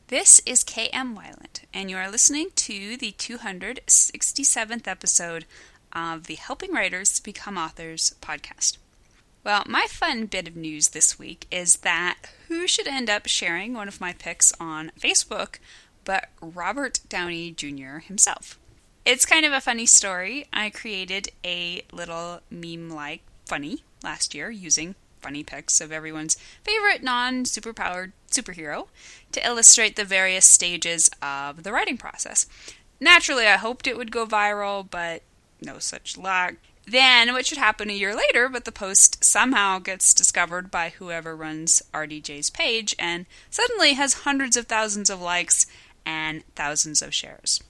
This is K.M. Weiland, and you are listening to the 267th episode of the Helping Writers Become Authors podcast. Well, my fun bit of news this week is that who should end up sharing one of my picks on Facebook but Robert Downey Jr. himself. It's kind of a funny story. I created a little meme-like funny last year using funny pics of everyone's favorite non-superpowered superhero to illustrate the various stages of the writing process. Naturally, I hoped it would go viral, but no such luck. Then, what should happen a year later, but the post somehow gets discovered by whoever runs RDJ's page and suddenly has hundreds of thousands of likes and thousands of shares.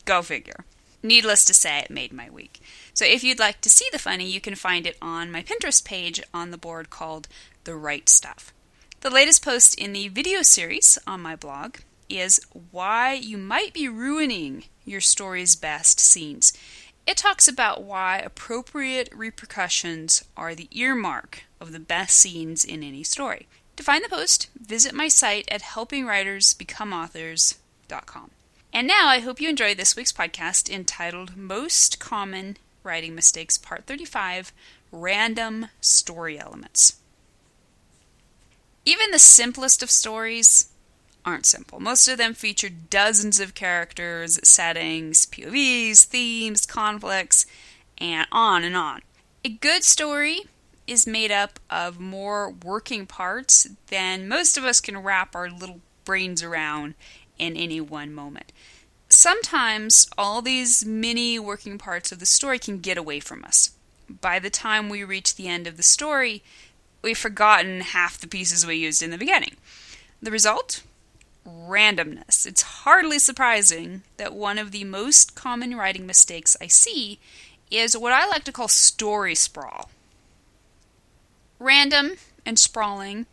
Go figure. Needless to say, it made my week. So if you'd like to see the funny, you can find it on my Pinterest page on the board called The Right Stuff. The latest post in the video series on my blog is why you might be ruining your story's best scenes. It talks about why appropriate repercussions are the earmark of the best scenes in any story. To find the post, visit my site at helpingwritersbecomeauthors.com. And now I hope you enjoy this week's podcast entitled Most Common Writing Mistakes, Part 35, Random Story Elements. Even the simplest of stories aren't simple. Most of them feature dozens of characters, settings, POVs, themes, conflicts, and on and on. A good story is made up of more working parts than most of us can wrap our little brains around in any one moment. Sometimes all these mini working parts of the story can get away from us. By the time we reach the end of the story, we've forgotten half the pieces we used in the beginning. The result? Randomness. It's hardly surprising that one of the most common writing mistakes I see is what I like to call story sprawl. Random and sprawling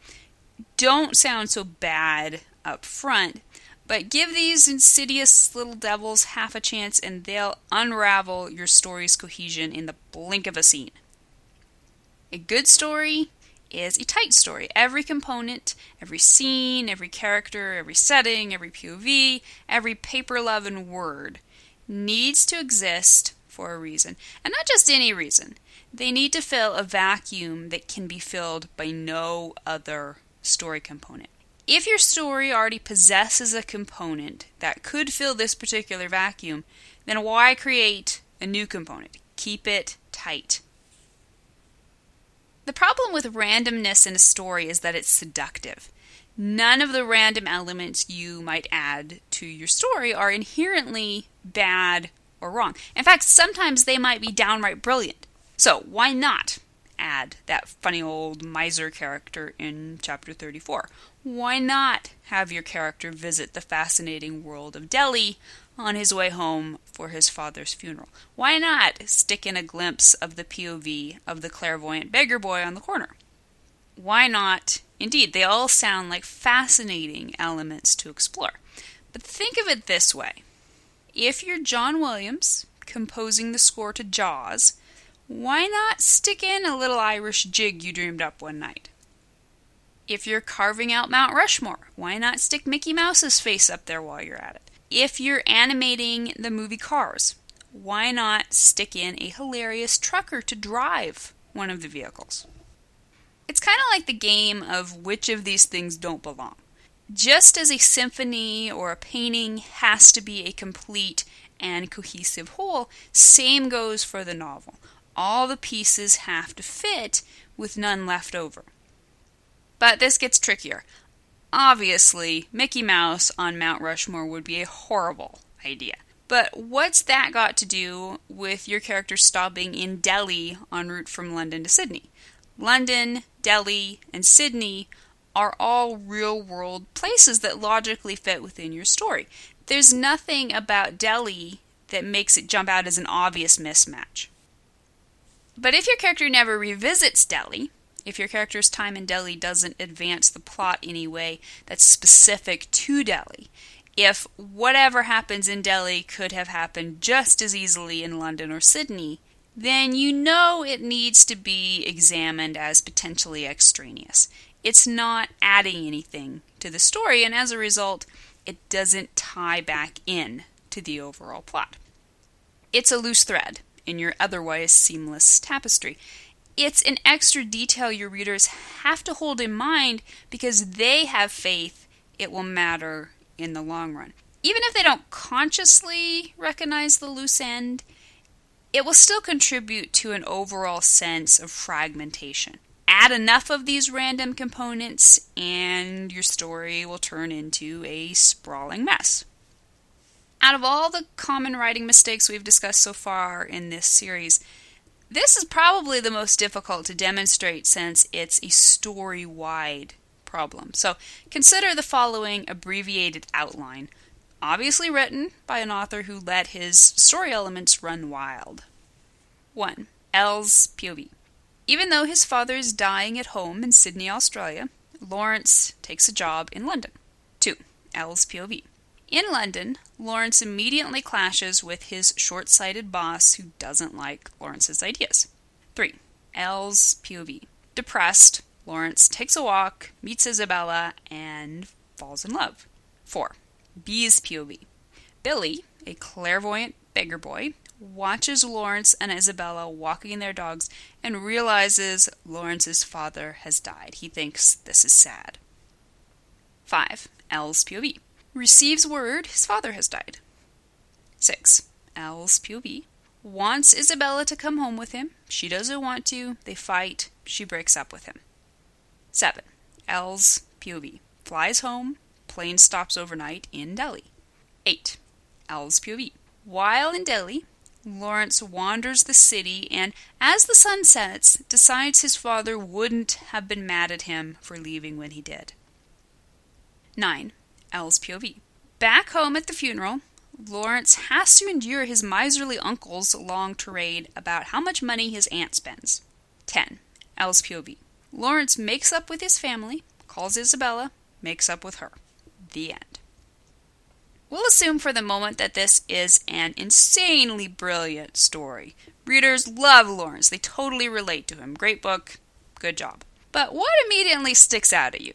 don't sound so bad up front, but give these insidious little devils half a chance and they'll unravel your story's cohesion in the blink of a scene. A good story is a tight story. Every component, every scene, every character, every setting, every POV, every paper-loving word needs to exist for a reason. And not just any reason. They need to fill a vacuum that can be filled by no other story component. If your story already possesses a component that could fill this particular vacuum, then why create a new component? Keep it tight. The problem with randomness in a story is that it's seductive. None of the random elements you might add to your story are inherently bad or wrong. In fact, sometimes they might be downright brilliant. So why not add that funny old miser character in chapter 34? Why not have your character visit the fascinating world of Delhi on his way home for his father's funeral? Why not stick in a glimpse of the POV of the clairvoyant beggar boy on the corner? Why not? Indeed, they all sound like fascinating elements to explore. But think of it this way. If you're John Williams composing the score to Jaws, why not stick in a little Irish jig you dreamed up one night? If you're carving out Mount Rushmore, why not stick Mickey Mouse's face up there while you're at it? If you're animating the movie Cars, why not stick in a hilarious trucker to drive one of the vehicles? It's kind of like the game of which of these things don't belong. Just as a symphony or a painting has to be a complete and cohesive whole, same goes for the novel. All the pieces have to fit with none left over. But this gets trickier. Obviously, Mickey Mouse on Mount Rushmore would be a horrible idea. But what's that got to do with your character stopping in Delhi en route from London to Sydney? London, Delhi, and Sydney are all real-world places that logically fit within your story. There's nothing about Delhi that makes it jump out as an obvious mismatch. But if your character never revisits Delhi, if your character's time in Delhi doesn't advance the plot in any way that's specific to Delhi, if whatever happens in Delhi could have happened just as easily in London or Sydney, then you know it needs to be examined as potentially extraneous. It's not adding anything to the story, and as a result, it doesn't tie back in to the overall plot. It's a loose thread in your otherwise seamless tapestry. It's an extra detail your readers have to hold in mind because they have faith it will matter in the long run. Even if they don't consciously recognize the loose end, it will still contribute to an overall sense of fragmentation. Add enough of these random components and your story will turn into a sprawling mess. Out of all the common writing mistakes we've discussed so far in this series, this is probably the most difficult to demonstrate since it's a story-wide problem. So consider the following abbreviated outline, obviously written by an author who let his story elements run wild. 1. Elle's POV. Even though his father is dying at home in Sydney, Australia, Lawrence takes a job in London. 2. Elle's POV. In London, Lawrence immediately clashes with his short-sighted boss who doesn't like Lawrence's ideas. 3. Elle's POV. Depressed, Lawrence takes a walk, meets Isabella, and falls in love. 4. B's POV. Billy, a clairvoyant beggar boy, watches Lawrence and Isabella walking their dogs and realizes Lawrence's father has died. He thinks this is sad. 5. Elle's POV. Receives word his father has died. 6. Elle's POV. Wants Isabella to come home with him. She doesn't want to. They fight. She breaks up with him. 7. Elle's POV. Flies home. Plane stops overnight in Delhi. 8. Elle's POV. While in Delhi, Lawrence wanders the city and, as the sun sets, decides his father wouldn't have been mad at him for leaving when he did. 9. Elle's POV. Back home at the funeral, Lawrence has to endure his miserly uncle's long tirade about how much money his aunt spends. 10. Elle's POV. Lawrence makes up with his family, calls Isabella, makes up with her. The end. We'll assume for the moment that this is an insanely brilliant story. Readers love Lawrence. They totally relate to him. Great book. Good job. But what immediately sticks out at you?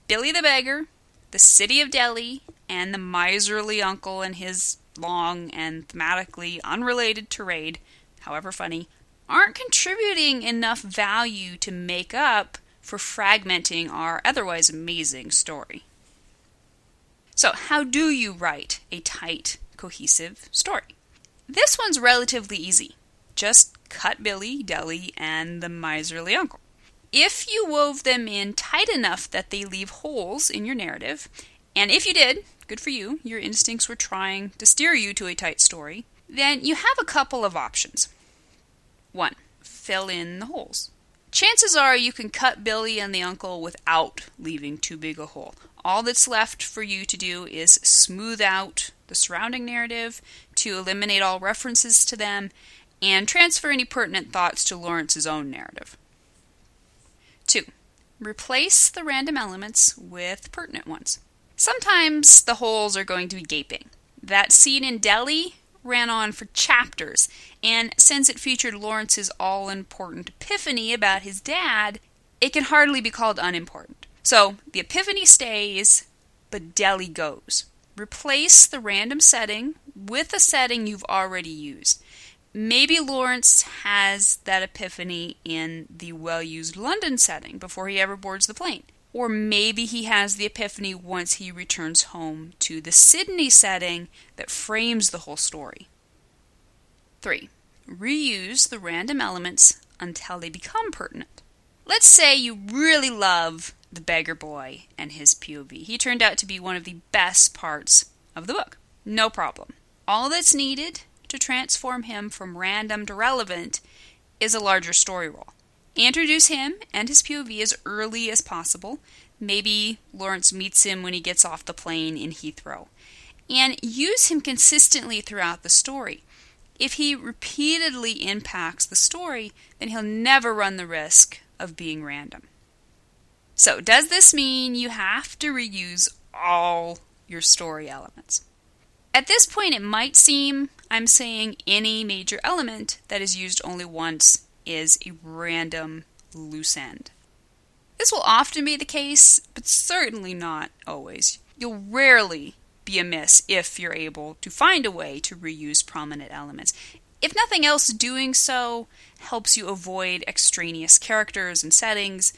Billy the beggar, the city of Delhi, and the miserly uncle and his long and thematically unrelated tirade, however funny, aren't contributing enough value to make up for fragmenting our otherwise amazing story. So, how do you write a tight, cohesive story? This one's relatively easy. Just cut Billy, Delhi, and the miserly uncle. If you wove them in tight enough that they leave holes in your narrative, and if you did, good for you, your instincts were trying to steer you to a tight story, then you have a couple of options. 1. Fill in the holes. Chances are you can cut Billy and the uncle without leaving too big a hole. All that's left for you to do is smooth out the surrounding narrative, to eliminate all references to them, and transfer any pertinent thoughts to Lawrence's own narrative. 2. Replace the random elements with pertinent ones. Sometimes the holes are going to be gaping. That scene in Delhi ran on for chapters, and since it featured Lawrence's all-important epiphany about his dad, it can hardly be called unimportant. So, the epiphany stays, but Delhi goes. Replace the random setting with a setting you've already used. Maybe Lawrence has that epiphany in the well-used London setting before he ever boards the plane. Or maybe he has the epiphany once he returns home to the Sydney setting that frames the whole story. 3. Reuse the random elements until they become pertinent. Let's say you really love the beggar boy and his POV. He turned out to be one of the best parts of the book. No problem. All that's needed to transform him from random to relevant is a larger story role. Introduce him and his POV as early as possible. Maybe Lawrence meets him when he gets off the plane in Heathrow. And use him consistently throughout the story. If he repeatedly impacts the story, then he'll never run the risk of being random. So, does this mean you have to reuse all your story elements? At this point, it might seem I'm saying any major element that is used only once is a random loose end. This will often be the case, but certainly not always. You'll rarely be amiss if you're able to find a way to reuse prominent elements. If nothing else, doing so helps you avoid extraneous characters and settings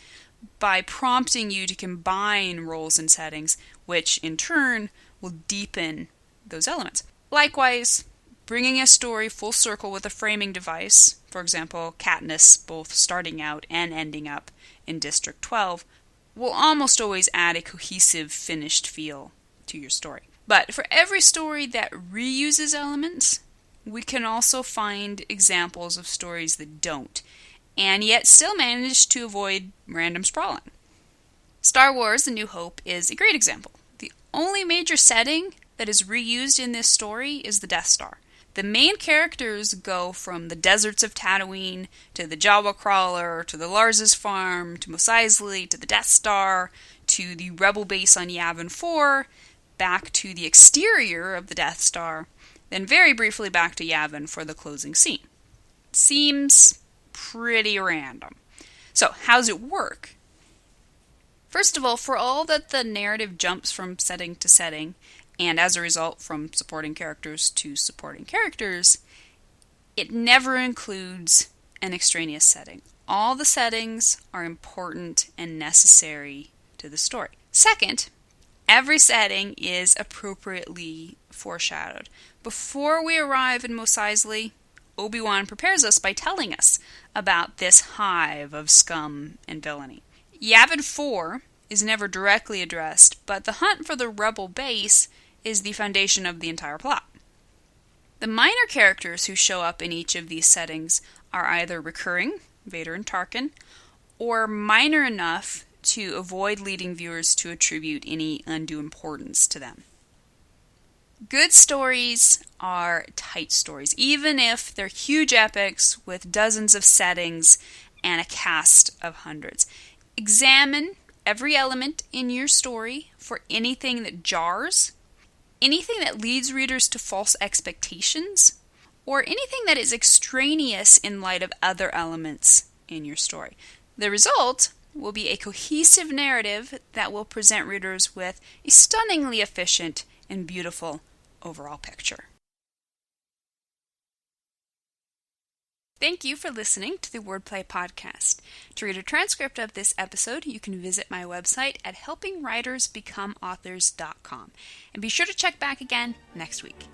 by prompting you to combine roles and settings, which in turn will deepen those elements. Likewise, bringing a story full circle with a framing device, for example, Katniss both starting out and ending up in District 12, will almost always add a cohesive, finished feel to your story. But for every story that reuses elements, we can also find examples of stories that don't, and yet still manage to avoid random sprawling. Star Wars: A New Hope is a great example. The only major setting that is reused in this story is the Death Star. The main characters go from the deserts of Tatooine, to the Jawa Crawler, to the Lars' farm, to Mos Eisley, to the Death Star, to the rebel base on Yavin 4, back to the exterior of the Death Star, then very briefly back to Yavin for the closing scene. Seems pretty random. So, how's it work? First of all, for all that the narrative jumps from setting to setting, and as a result from supporting characters to supporting characters, it never includes an extraneous setting. All the settings are important and necessary to the story. Second, every setting is appropriately foreshadowed. Before we arrive in Mos Eisley, Obi-Wan prepares us by telling us about this hive of scum and villainy. Yavin 4 is never directly addressed, but the hunt for the rebel base is the foundation of the entire plot. The minor characters who show up in each of these settings are either recurring, Vader and Tarkin, or minor enough to avoid leading viewers to attribute any undue importance to them. Good stories are tight stories, even if they're huge epics with dozens of settings and a cast of hundreds. Examine every element in your story for anything that jars, anything that leads readers to false expectations, or anything that is extraneous in light of other elements in your story. The result will be a cohesive narrative that will present readers with a stunningly efficient and beautiful overall picture. Thank you for listening to the Wordplay Podcast. To read a transcript of this episode, you can visit my website at helpingwritersbecomeauthors.com. And be sure to check back again next week.